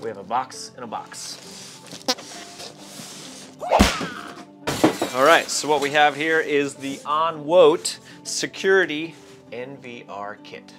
We have a box in a box. All right, so what we have here is the ONWOTE Security NVR kit.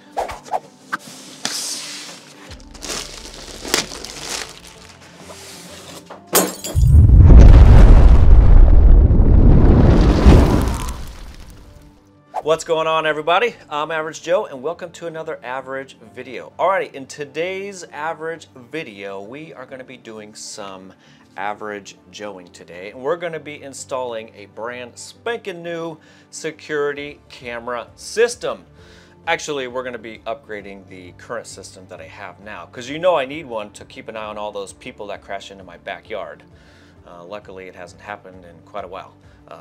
What's going on, everybody? I'm Average Joe and welcome to another Average video. Alrighty, in today's Average video, we are going to be doing some Average Joeing today, and we're going to be installing a brand spanking new security camera system. Actually, we're going to be upgrading the current system that I have now, because you know I need one to keep an eye on all those people that crash into my backyard. Luckily, it hasn't happened in quite a while.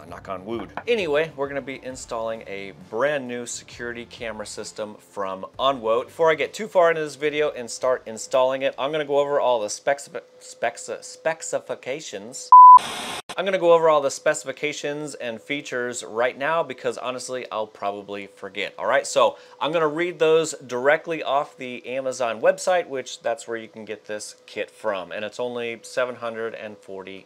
Knock on wood. Anyway, we're going to be installing a brand new security camera system from ONWOTE. Before I get too far into this video and start installing it, I'm going to go over all the specifications. I'm going to go over all the specifications and features right now because honestly, I'll probably forget. All right, so I'm going to read those directly off the Amazon website, which that's where you can get this kit from, and it's only $749.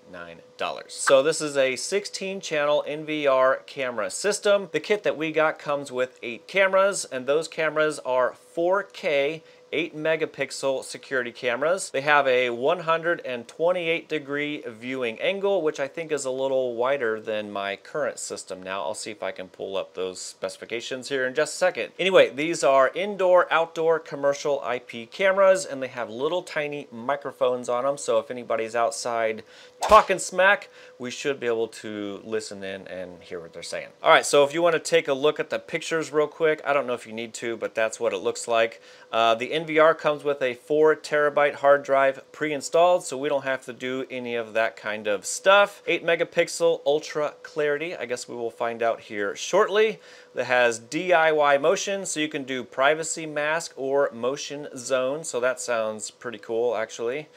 So this is a 16-channel NVR camera system. The kit that we got comes with 8 cameras, and those cameras are 4K 8-megapixel security cameras. They have a 128-degree viewing angle, which I think is a little wider than my current system now. I'll see if I can pull up those specifications here in just a second. Anyway, these are indoor, outdoor, commercial IP cameras, and they have little tiny microphones on them, so if anybody's outside talking smack, we should be able to listen in and hear what they're saying. All right, so if you want to take a look at the pictures real quick, I don't know if you need to, but that's what it looks like. The NVR comes with a 4 terabyte hard drive pre-installed, so we don't have to do any of that kind of stuff. 8-megapixel ultra clarity, I guess we will find out here shortly. That has DIY motion, so you can do privacy mask or motion zone, so that sounds pretty cool actually.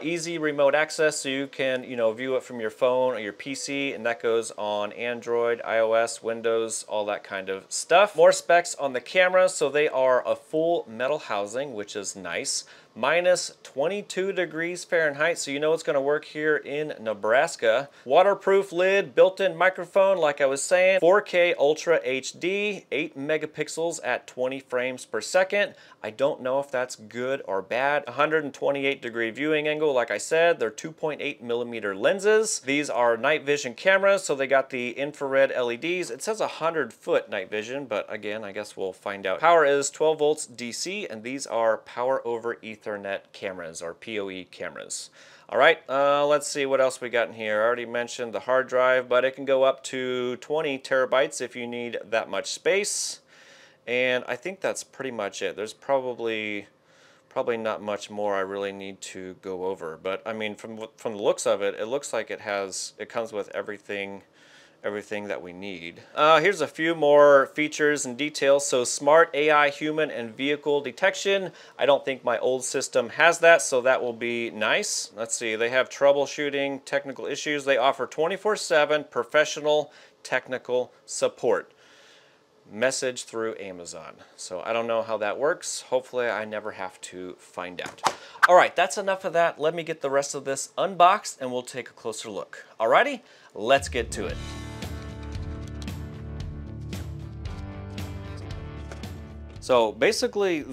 Easy remote access, so you can view it from your phone or your PC, and that goes on Android, iOS, Windows, all that kind of stuff. More specs on the camera, so they are a full metal housing, which is nice. Minus 22 degrees Fahrenheit, so you know it's going to work here in Nebraska. Waterproof lid, built-in microphone, like I was saying. 4K Ultra HD, 8 megapixels at 20 frames per second. I don't know if that's good or bad. 128-degree viewing angle, like I said. They're 2.8mm lenses. These are night vision cameras, so they got the infrared LEDs. It says 100-foot night vision, but again, I guess we'll find out. Power is 12 volts DC, and these are power over Ethernet cameras, or PoE cameras. All right, let's see what else we got in here. I already mentioned the hard drive, but it can go up to 20 terabytes if you need that much space. And I think that's pretty much it. There's probably not much more I really need to go over. But I mean, from the looks of it, it looks like it comes with everything that we need. Here's a few more features and details. So smart AI, human, and vehicle detection. I don't think my old system has that, so that will be nice. Let's see, they have troubleshooting, technical issues. They offer 24/7 professional technical support. Message through Amazon. So I don't know how that works. Hopefully I never have to find out. All right, that's enough of that. Let me get the rest of this unboxed and we'll take a closer look. Alrighty, let's get to it. So basically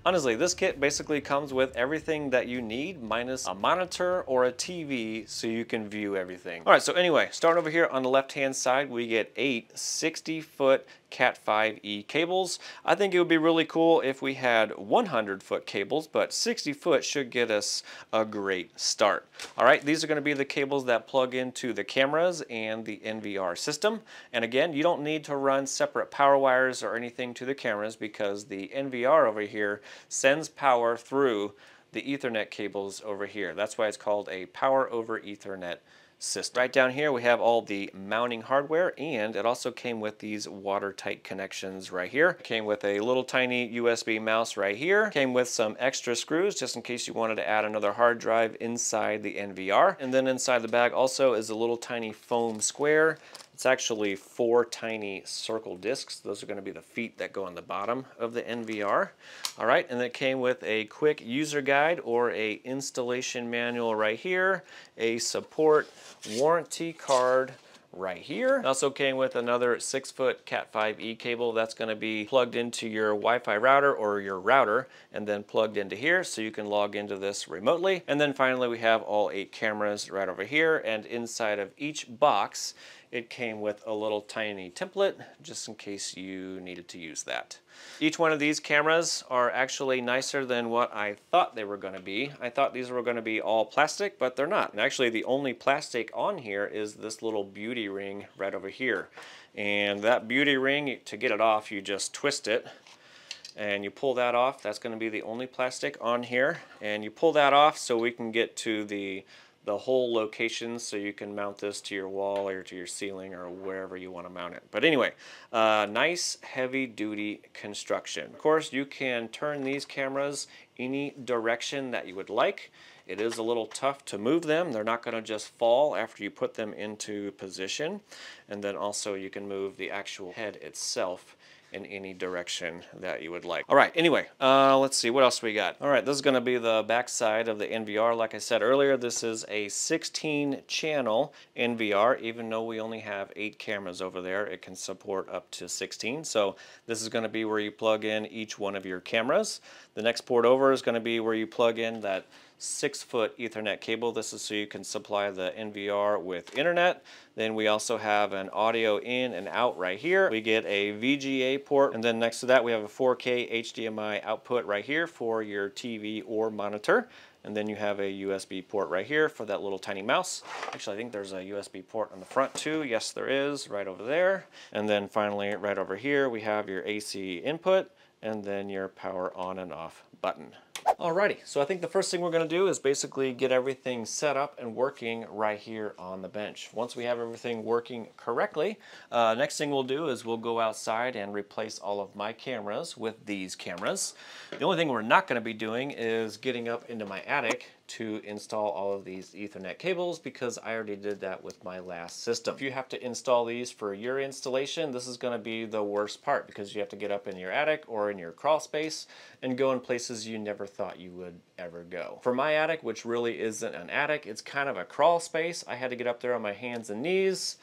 honestly, this kit basically comes with everything that you need minus a monitor or a TV so you can view everything. All right, so anyway, starting over here on the left-hand side, we get 8 60-foot Cat5E cables. I think it would be really cool if we had 100-foot cables, but 60-foot should get us a great start. All right, these are going to be the cables that plug into the cameras and the NVR system. And again, you don't need to run separate power wires or anything to the cameras because the NVR over here sends power through the Ethernet cables over here. That's why it's called a power over Ethernet system. Right down here we have all the mounting hardware, and it also came with these watertight connections right here. It came with a little tiny USB mouse right here. Came with some extra screws just in case you wanted to add another hard drive inside the NVR. And then inside the bag also is a little tiny foam square It's actually 4 tiny circle discs. Those are going to be the feet that go on the bottom of the NVR. All right, and it came with a quick user guide or a installation manual right here, a support warranty card right here. It also came with another 6-foot Cat5E cable that's going to be plugged into your Wi-Fi router or your router and then plugged into here so you can log into this remotely. And then finally we have all 8 cameras right over here, and inside of each box it came with a little tiny template just in case you needed to use that. Each one of these cameras are actually nicer than what I thought they were going to be. I thought these were going to be all plastic, but they're not. And actually the only plastic on here is this little beauty ring right over here. And that beauty ring, to get it off, you just twist it and you pull that off. That's going to be the only plastic on here. And you pull that off so we can get to the whole location, so you can mount this to your wall or to your ceiling or wherever you want to mount it. But anyway, nice heavy duty construction. Of course, you can turn these cameras any direction that you would like. It is a little tough to move them. They're not going to just fall after you put them into position. And then also you can move the actual head itself in any direction that you would like. All right, anyway, let's see, what else we got? All right, this is going to be the back side of the NVR. Like I said earlier, this is a 16-channel NVR. Even though we only have 8 cameras over there, it can support up to 16. So this is going to be where you plug in each one of your cameras. The next port over is going to be where you plug in that 6-foot Ethernet cable. This is so you can supply the NVR with internet. Then we also have an audio in and out right here. We get a VGA port, and then next to that we have a 4K HDMI output right here for your TV or monitor. And then you have a USB port right here for that little tiny mouse. Actually, I think there's a USB port on the front too. Yes, there is, right over there. And then finally, right over here, we have your AC input and then your power on and off button. Alrighty, so I think the first thing we're going to do is basically get everything set up and working right here on the bench. Once we have everything working correctly, next thing we'll do is we'll go outside and replace all of my cameras with these cameras. The only thing we're not going to be doing is getting up into my attic to install all of these Ethernet cables, because I already did that with my last system. If you have to install these for your installation, this is going to be the worst part, because you have to get up in your attic or in your crawl space and go in places you never thought you would ever go. For my attic, which really isn't an attic, it's kind of a crawl space, I had to get up there on my hands and knees.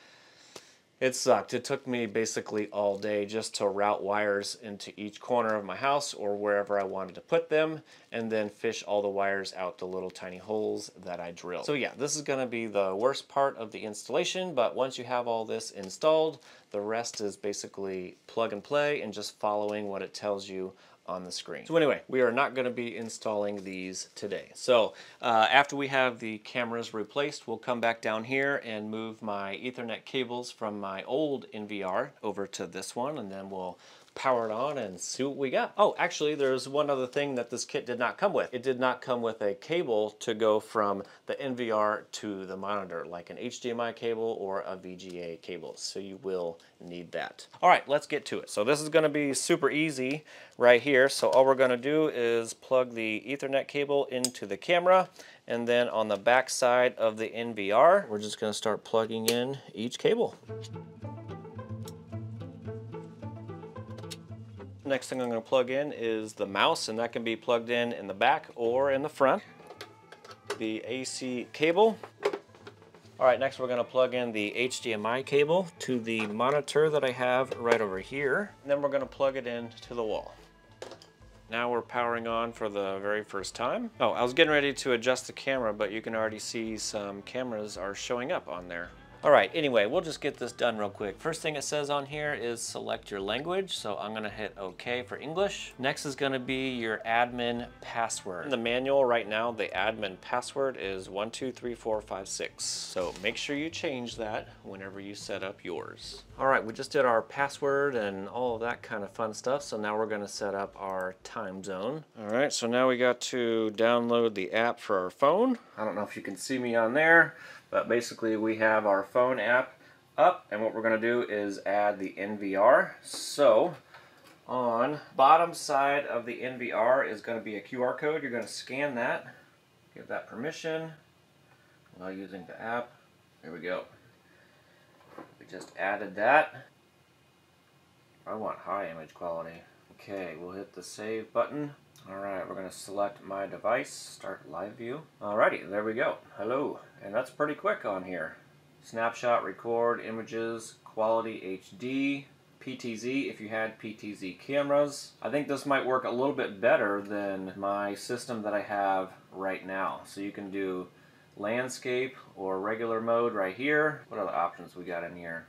It sucked. It took me basically all day just to route wires into each corner of my house or wherever I wanted to put them, and then fish all the wires out the little tiny holes that I drilled. So yeah, this is going to be the worst part of the installation, but once you have all this installed, the rest is basically plug and play and just following what it tells you on the screen. So anyway, we are not going to be installing these today. So after we have the cameras replaced, we'll come back down here and move my Ethernet cables from my old NVR over to this one, and then we'll power it on and see what we got. Oh, actually, there's one other thing that this kit did not come with. It did not come with a cable to go from the NVR to the monitor, like an HDMI cable or a VGA cable, so you will need that. All right, let's get to it. So this is going to be super easy right here. So all we're going to do is plug the Ethernet cable into the camera, and then on the back side of the NVR, we're just going to start plugging in each cable. Next thing I'm going to plug in is the mouse, and that can be plugged in the back or in the front. The AC cable. All right, next we're going to plug in the HDMI cable to the monitor that I have right over here. And then we're going to plug it in to the wall. Now we're powering on for the very first time. Oh, I was getting ready to adjust the camera, but you can already see some cameras are showing up on there. All right, anyway, we'll just get this done real quick. First thing it says on here is select your language, so I'm gonna hit OK for English. Next is gonna be your admin password. In the manual right now, the admin password is 123456, so make sure you change that whenever you set up yours. All right, we just did our password and all of that kind of fun stuff, so now we're gonna set up our time zone. All right, so now we got to download the app for our phone. I don't know if you can see me on there, but basically we have our phone app up, and what we're going to do is add the NVR. So on bottom side of the NVR is going to be a QR code. You're going to scan that, give that permission while using the app. There we go. We just added that. I want high image quality. Okay, we'll hit the save button. Alright, we're going to select my device, start live view. Alrighty, there we go. Hello. And that's pretty quick on here. Snapshot, record, images, quality HD, PTZ if you had PTZ cameras. I think this might work a little bit better than my system that I have right now. So you can do landscape or regular mode right here. What other options we got in here?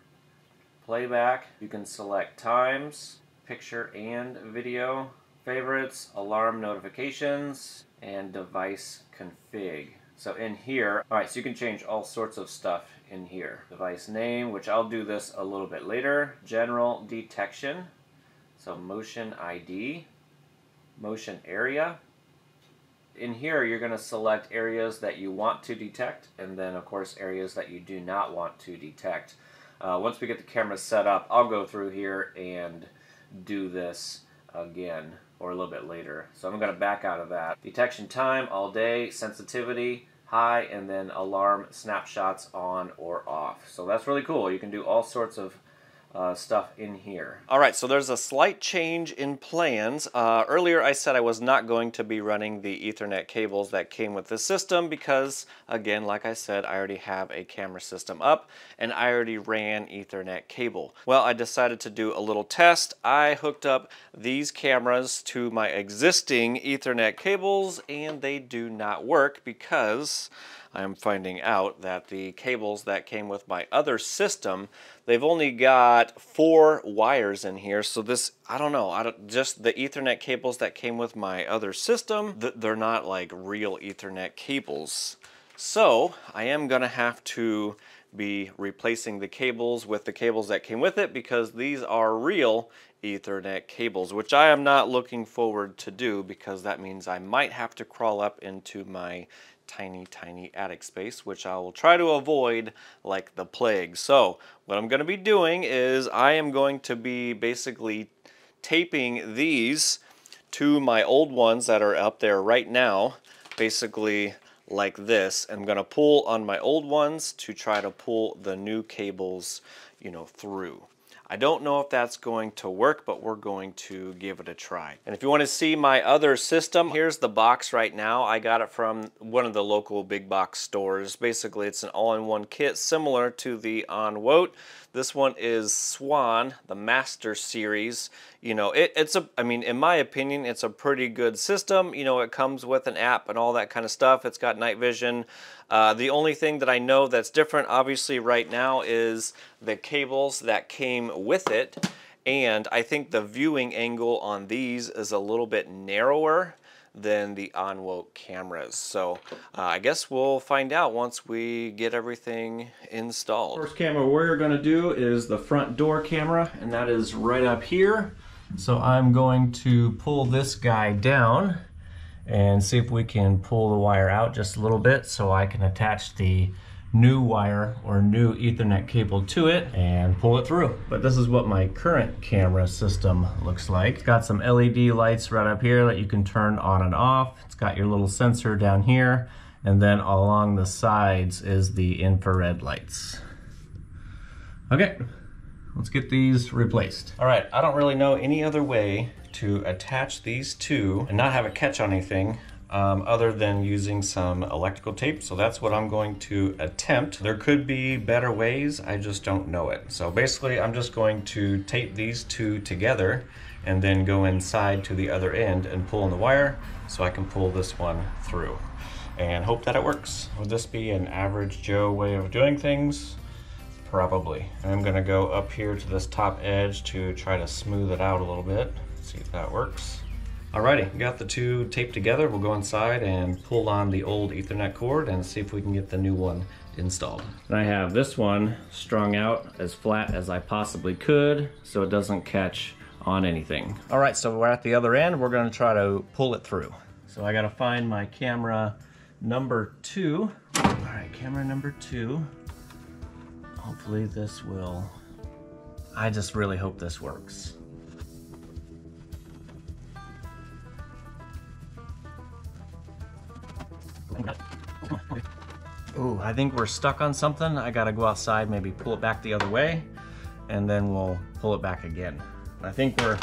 Playback. You can select times, picture and video, favorites, alarm notifications, and device config. So in here, alright, so you can change all sorts of stuff in here. Device name, which I'll do this a little bit later. General detection, so motion ID, motion area. In here, you're going to select areas that you want to detect, and then of course areas that you do not want to detect. Once we get the camera set up, I'll go through here and do this again, or a little bit later. So I'm going to back out of that. Detection time, all day, sensitivity, high, and then alarm snapshots on or off. So that's really cool. You can do all sorts of stuff in here. Alright, so there's a slight change in plans. Earlier I said I was not going to be running the Ethernet cables that came with the system because, again, like I said, I already have a camera system up and I already ran Ethernet cable. Well, I decided to do a little test. I hooked up these cameras to my existing Ethernet cables and they do not work because I'm finding out that the cables that came with my other system, they've only got 4 wires in here. So this, I don't know, just the Ethernet cables that came with my other system, they're not like real Ethernet cables. So I am gonna have to be replacing the cables with the cables that came with it because these are real Ethernet cables, which I am not looking forward to do because that means I might have to crawl up into my tiny attic space, which I will try to avoid like the plague. So what I'm going to be doing is I am going to be basically taping these to my old ones that are up there right now, basically like this. I'm going to pull on my old ones to try to pull the new cables, you know, through. I don't know if that's going to work, but we're going to give it a try. And if you want to see my other system, here's the box right now. I got it from one of the local big box stores. Basically, it's an all-in-one kit similar to the ONWOTE. This one is Swann, the Master Series. You know, I mean, in my opinion, it's a pretty good system. You know, it comes with an app and all that kind of stuff. It's got night vision. The only thing that I know that's different, obviously, right now is the cables that came with it. And I think the viewing angle on these is a little bit narrower than the ONWOTE cameras. So I guess we'll find out once we get everything installed. First camera we're going to do is the front door camera, and that is right up here. So I'm going to pull this guy down and see if we can pull the wire out just a little bit so I can attach the new wire or new Ethernet cable to it and pull it through. But this is what my current camera system looks like. It's got some LED lights right up here that you can turn on and off. It's got your little sensor down here, and then along the sides is the infrared lights. Okay, let's get these replaced. All right, I don't really know any other way to attach these two and not have it catch on anything other than using some electrical tape. So that's what I'm going to attempt. There could be better ways, I just don't know it. So basically I'm just going to tape these two together and then go inside to the other end and pull on the wire so I can pull this one through and hope that it works. Would this be an average Joe way of doing things? Probably. I'm gonna go up here to this top edge to try to smooth it out a little bit. See if that works. Alrighty, got the two taped together. We'll go inside and pull on the old Ethernet cord and see if we can get the new one installed. And I have this one strung out as flat as I possibly could so it doesn't catch on anything. Alright, so we're at the other end. We're going to try to pull it through. So I got to find my camera number 2. Alright, camera number 2. Hopefully this will... I just really hope this works. Ooh, I think we're stuck on something. I gotta go outside, maybe pull it back the other way, and then we'll pull it back again. I think we're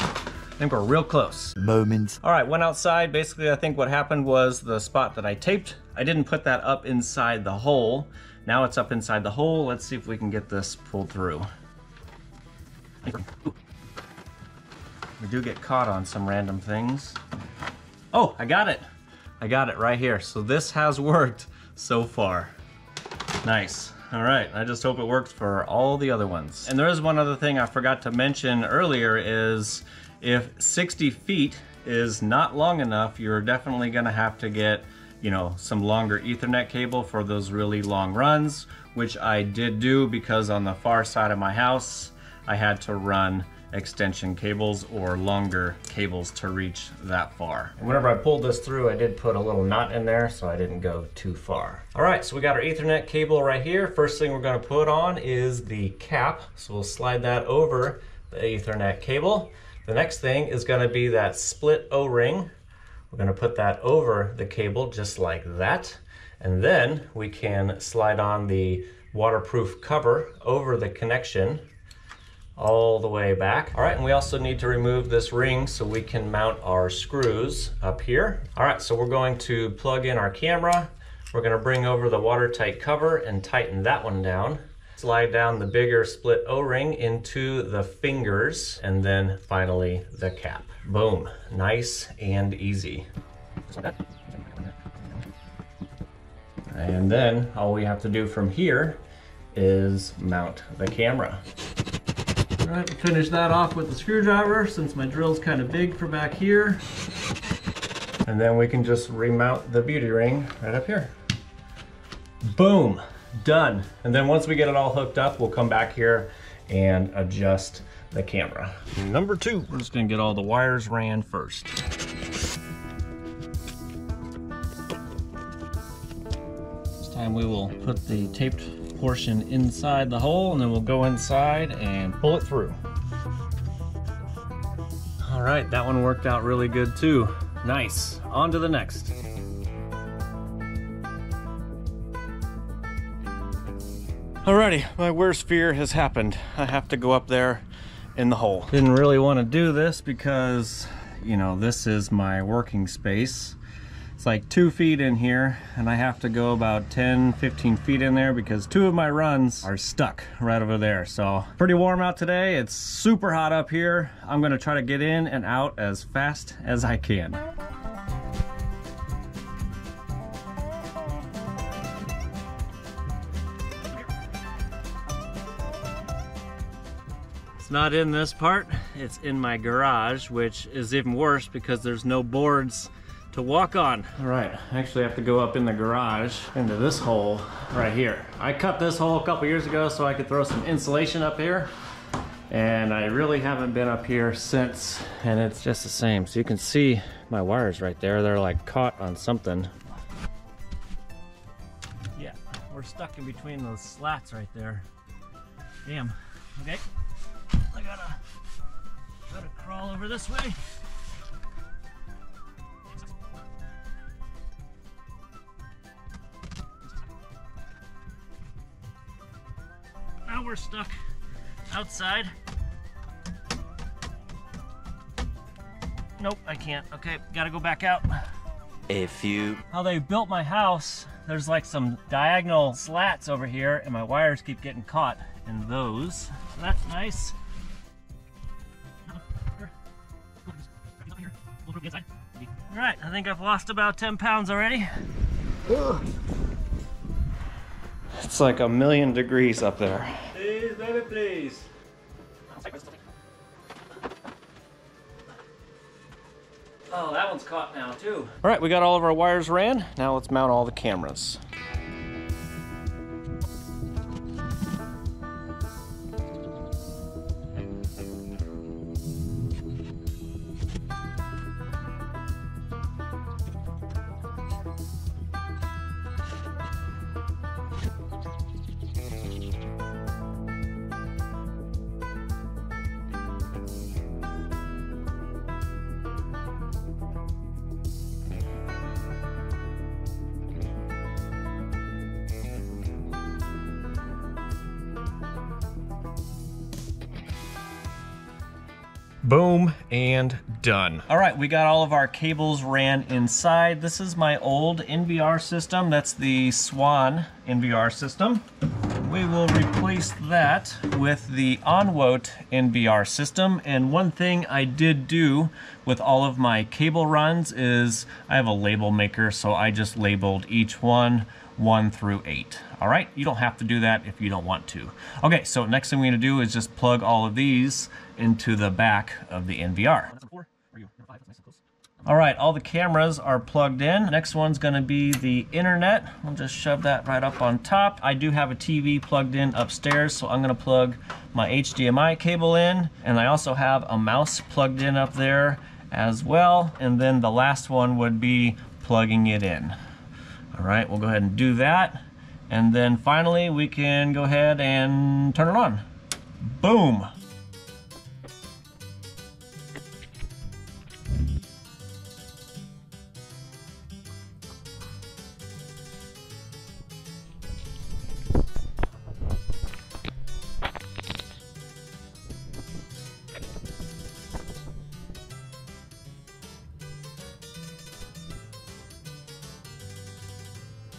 real close. Moments. All right, went outside. Basically, I think what happened was the spot that I taped, I didn't put that up inside the hole. Now it's up inside the hole. Let's see if we can get this pulled through. We do get caught on some random things. Oh, I got it. I got it right here. So this has worked so far. Nice. All right, I just hope it works for all the other ones. And there is one other thing I forgot to mention earlier is if 60 feet is not long enough, you're definitely gonna have to get, you know, some longer Ethernet cable for those really long runs, which I did do because on the far side of my house, I had to run extension cables or longer cables to reach that far. Whenever I pulled this through, I did put a little knot in there so I didn't go too far. All right, so we got our Ethernet cable right here. First thing we're gonna put on is the cap. So we'll slide that over the Ethernet cable. The next thing is gonna be that split O-ring. We're gonna put that over the cable just like that. And then we can slide on the waterproof cover over the connection all the way back. All right, and we also need to remove this ring so we can mount our screws up here. All right, so we're going to plug in our camera. We're gonna bring over the watertight cover and tighten that one down. Slide down the bigger split O-ring into the fingers, and then finally the cap. Boom, nice and easy. And then all we have to do from here is mount the camera. All right, we'll finish that off with the screwdriver since my drill's kind of big for back here. And then we can just remount the beauty ring right up here. Boom, done. And then once we get it all hooked up, we'll come back here and adjust the camera. Number two, we're just gonna get all the wires ran first. This time we will put the taped portion inside the hole, and then we'll go inside and pull it through. All right, that one worked out really good too. Nice, on to the next. Alrighty, my worst fear has happened. I have to go up there in the hole. Didn't really want to do this because, you know, this is my working space. It's like 2 feet in here, and I have to go about 10-15 feet in there because 2 of my runs are stuck right over there. So pretty warm out today. It's super hot up here. I'm gonna try to get in and out as fast as I can. It's not in this part, it's in my garage, which is even worse because there's no boards to walk on. All right, I actually have to go up in the garage into this hole right here. I cut this hole a couple years ago so I could throw some insulation up here, and I really haven't been up here since, and it's just the same. So you can see my wires right there. They're like caught on something. Yeah, we're stuck in between those slats right there. Damn, okay. I gotta crawl over this way. Now we're stuck outside. Nope, I can't. Okay, gotta go back out. How they built my house, there's like some diagonal slats over here, and my wires keep getting caught in those. So that's nice. All right, I think I've lost about 10 pounds already. Ugh. It's like 1,000,000 degrees up there. Please, baby, please. Oh, that one's caught now too. All right, we got all of our wires ran. Now let's mount all the cameras. Boom, and done. All right, we got all of our cables ran inside. This is my old NVR system. That's the Swann NVR system. We will replace that with the ONWOTE NVR system. And one thing I did do with all of my cable runs is I have a label maker, so I just labeled each one 1 through 8. All right, you don't have to do that if you don't want to. Okay, so next thing we're gonna do is just plug all of these into the back of the NVR. All right, all the cameras are plugged in. Next one's gonna be the internet. I'll just shove that right up on top. I do have a TV plugged in upstairs, so I'm gonna plug my HDMI cable in, and I also have a mouse plugged in up there as well, and then the last one would be plugging it in. All right, we'll go ahead and do that, and then finally we can go ahead and turn it on. Boom!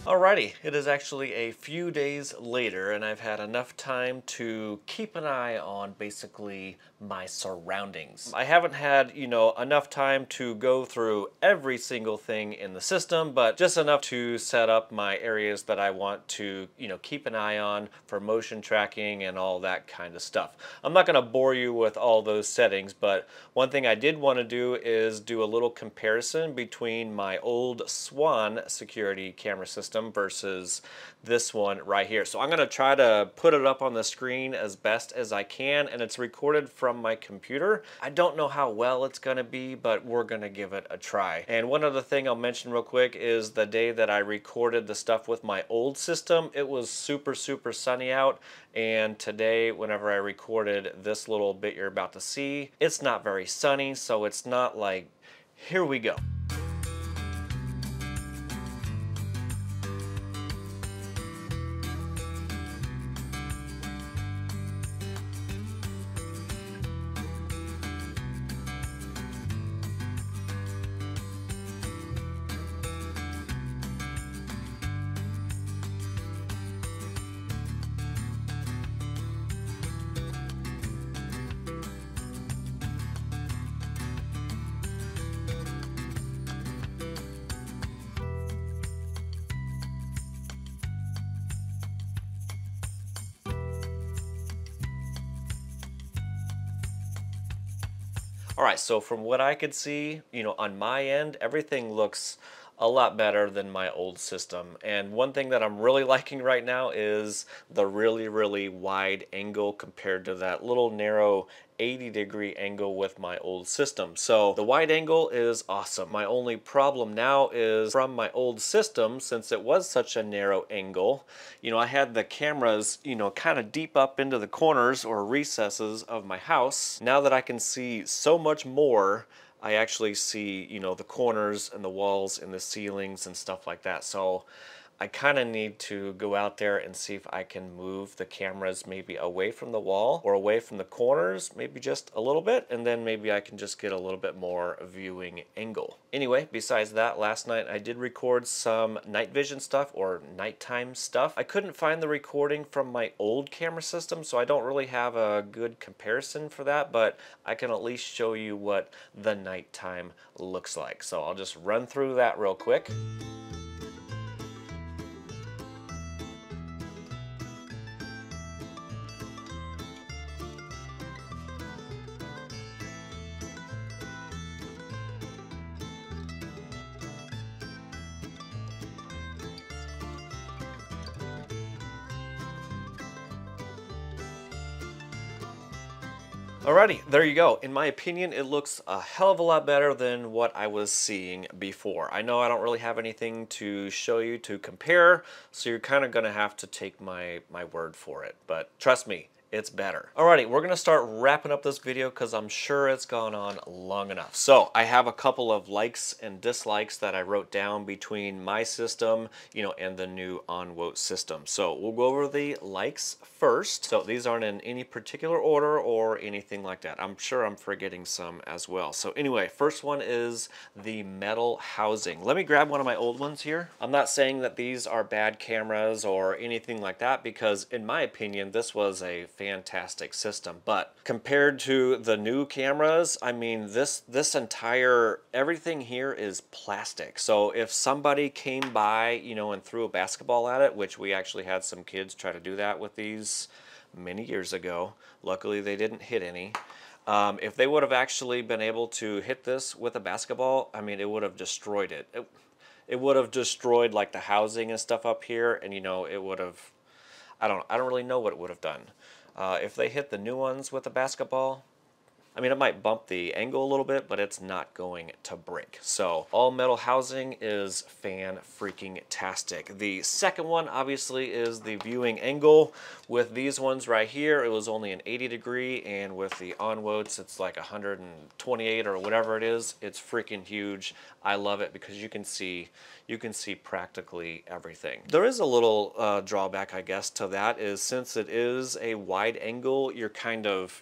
Alrighty, it is actually a few days later and I've had enough time to keep an eye on basically my surroundings. I haven't had, enough time to go through every single thing in the system, but just enough to set up my areas that I want to, keep an eye on for motion tracking and all that kind of stuff. I'm not going to bore you with all those settings, but one thing I did want to do is do a little comparison between my Old Swann security camera system versus this one right here. So I'm going to try to put it up on the screen as best as I can, and it's recorded from my computer. I don't know how well it's going to be, but we're going to give it a try. And one other thing I'll mention real quick is the day that I recorded the stuff with my old system, it was super sunny out, and today whenever I recorded this little bit you're about to see, it's not very sunny, so it's not like, here we go. All right, so from what I could see, on my end, everything looks a lot better than my old system. And one thing that I'm really liking right now is the really wide angle compared to that little narrow 80-degree angle with my old system. So the wide angle is awesome. My only problem now is from my old system, since it was such a narrow angle, I had the cameras, kind of deep up into the corners or recesses of my house. Now that I can see so much more, I actually see, the corners and the walls and the ceilings and stuff like that. So I kind of need to go out there and see if I can move the cameras maybe away from the wall or away from the corners, maybe just a little bit, and then maybe I can just get a little bit more viewing angle. Anyway, besides that, last night I did record some night vision stuff or nighttime stuff. I couldn't find the recording from my old camera system, so I don't really have a good comparison for that, but I can at least show you what the nighttime looks like. So I'll just run through that real quick. Alrighty, there you go. In my opinion, it looks a hell of a lot better than what I was seeing before. I know I don't really have anything to show you to compare, so you're kind of going to have to take my word for it. But trust me, it's better. Alrighty, we're gonna start wrapping up this video because I'm sure it's gone on long enough. So I have a couple of likes and dislikes that I wrote down between my system, and the new ONWOTE system. So we'll go over the likes first. So these aren't in any particular order or anything like that. I'm sure I'm forgetting some as well. So anyway, first one is the metal housing. Let me grab one of my old ones here. I'm not saying that these are bad cameras or anything like that, because in my opinion, this was a fantastic system. But compared to the new cameras, I mean, this entire, everything here is plastic. So if somebody came by, and threw a basketball at it, which we actually had some kids try to do that with these many years ago. Luckily, they didn't hit any. If they would have actually been able to hit this with a basketball, I mean, it would have destroyed it. It would have destroyed like the housing and stuff up here, and it would have, I don't really know what it would have done. If they hit the new ones with a basketball, I mean, it might bump the angle a little bit, but it's not going to break. So all metal housing is fan-freaking-tastic. The second one, obviously, is the viewing angle. With these ones right here, it was only an 80 degree, and with the ONWOTEs, it's like 128 or whatever it is. It's freaking huge. I love it because you can see practically everything. There is a little drawback, I guess, to that, is since it is a wide angle, you're kind of,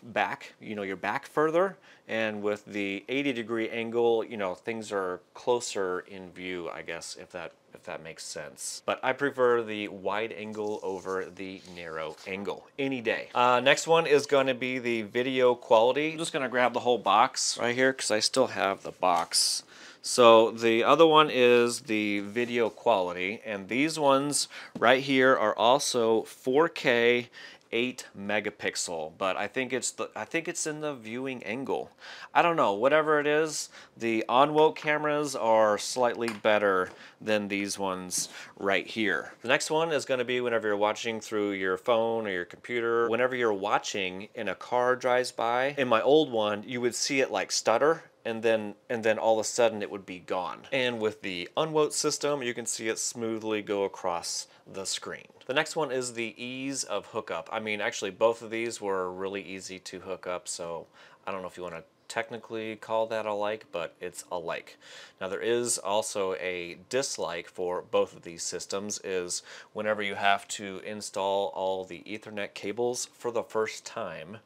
back, you're back further, and with the 80 degree angle, things are closer in view, I guess, if that makes sense. But I prefer the wide angle over the narrow angle any day. Next one is going to be the video quality. I'm just going to grab the whole box right here because I still have the box. So the other one is the video quality, and these ones right here are also 4K 8 megapixel, but I think it's in the viewing angle. I don't know, whatever it is, the ONWOTE cameras are slightly better than these ones right here. The next one is going to be whenever you're watching through your phone or your computer, whenever you're watching and a car drives by. In my old one, you would see it like stutter, and then all of a sudden it would be gone. And with the ONWOTE system, you can see it smoothly go across the screen. The next one is the ease of hookup. I mean, actually both of these were really easy to hook up, so I don't know if you want to technically call that a like, but it's a like. Now there is also a dislike for both of these systems, is whenever you have to install all the Ethernet cables for the first time.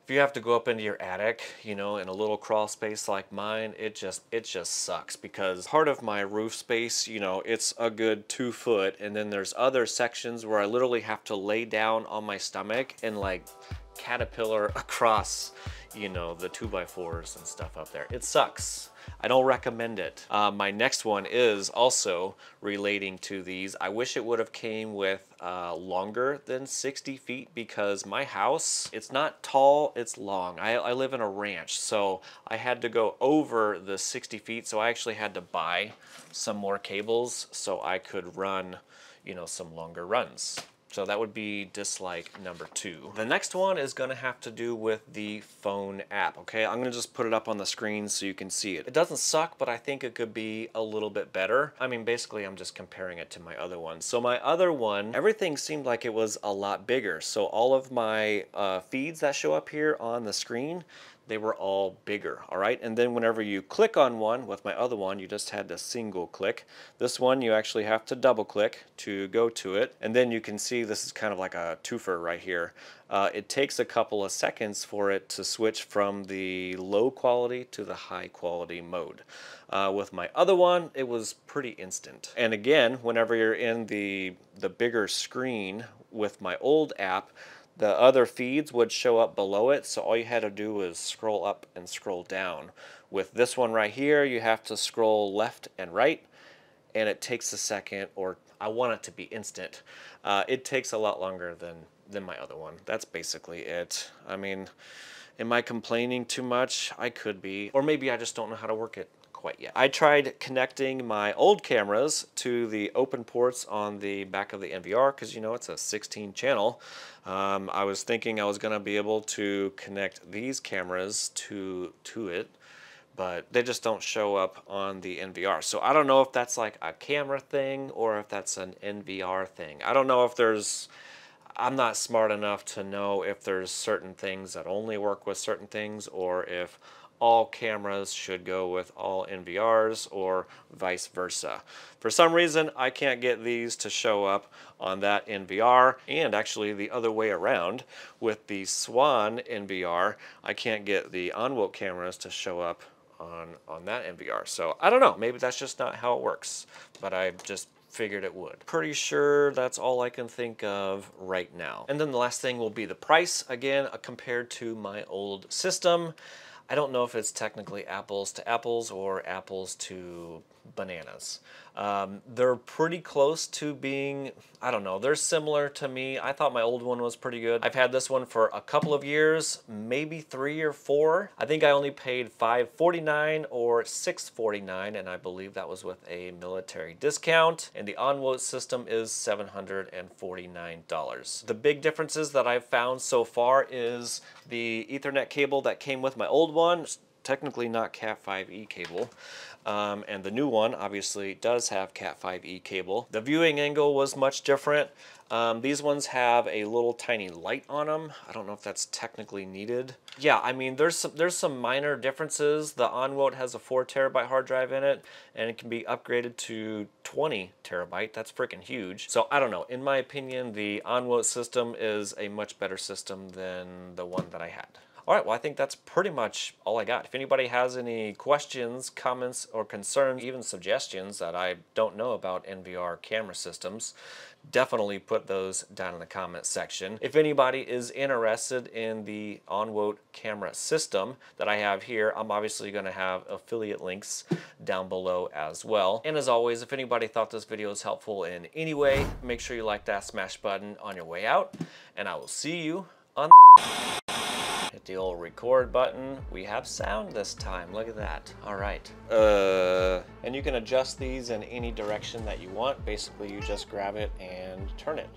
If you have to go up into your attic, in a little crawl space like mine, it just sucks, because part of my roof space, it's a good 2 foot, and then there's other sections where I literally have to lay down on my stomach and like caterpillar across, the 2x4s and stuff up there. It sucks. I don't recommend it. My next one is also relating to these. I wish it would have came with longer than 60 feet, because my house, it's not tall, it's long. I live in a ranch, so I had to go over the 60 feet, so I actually had to buy some more cables so I could run, some longer runs. So that would be dislike number 2. The next one is going to have to do with the phone app, okay? I'm going to just put it up on the screen so you can see it. It doesn't suck, but I think it could be a little bit better. I mean, basically, I'm just comparing it to my other one. So my other one, everything seemed like it was a lot bigger. So all of my feeds that show up here on the screen, they were all bigger, all right? And then whenever you click on one, with my other one, you just had to single click. This one, you actually have to double click to go to it. And then you can see this is kind of like a twofer right here. It takes a couple of seconds for it to switch from the low quality to the high quality mode. With my other one, it was pretty instant. And again, whenever you're in the bigger screen with my old app, the other feeds would show up below it, so all you had to do was scroll up and scroll down. With this one right here, you have to scroll left and right, and it takes a second, or I want it to be instant. It takes a lot longer than my other one. That's basically it. I mean, am I complaining too much? I could be, or maybe I just don't know how to work it quite yet. I tried connecting my old cameras to the open ports on the back of the NVR, because it's a 16 channel. I was thinking I was going to be able to connect these cameras to it, but they just don't show up on the NVR. So I don't know if that's like a camera thing or if that's an NVR thing. I don't know if there's, I'm not smart enough to know if there's certain things that only work with certain things, or if all cameras should go with all NVRs or vice versa. For some reason, I can't get these to show up on that NVR, and actually the other way around. With the Swann NVR, I can't get the ONWOTE cameras to show up on that NVR. So I don't know, maybe that's just not how it works, but I just figured it would. Pretty sure that's all I can think of right now. And then the last thing will be the price. Again, compared to my old system, I don't know if it's technically apples to apples or apples to bananas. They're pretty close to being, I don't know, they're similar to me. I thought my old one was pretty good. I've had this one for a couple of years, maybe 3 or 4. I think I only paid $549 or $649, and I believe that was with a military discount. And the ONWOTE system is $749. The big differences that I've found so far is the Ethernet cable that came with my old one, technically not Cat5E cable. And the new one obviously does have Cat5E cable. The viewing angle was much different. These ones have a little tiny light on them. I don't know if that's technically needed. Yeah, I mean, there's some minor differences. The ONWOTE has a 4 terabyte hard drive in it, and it can be upgraded to 20 terabyte. That's freaking huge. So I don't know. In my opinion, the ONWOTE system is a much better system than the one that I had. All right, well, I think that's pretty much all I got. If anybody has any questions, comments, or concerns, even suggestions that I don't know about NVR camera systems, definitely put those down in the comment section. If anybody is interested in the ONWOTE camera system that I have here, I'm obviously going to have affiliate links down below as well. And as always, if anybody thought this video was helpful in any way, make sure you like that smash button on your way out, and I will see you on hit the old record button. We have sound this time. Look at that. All right. And you can adjust these in any direction that you want. Basically, you just grab it and turn it.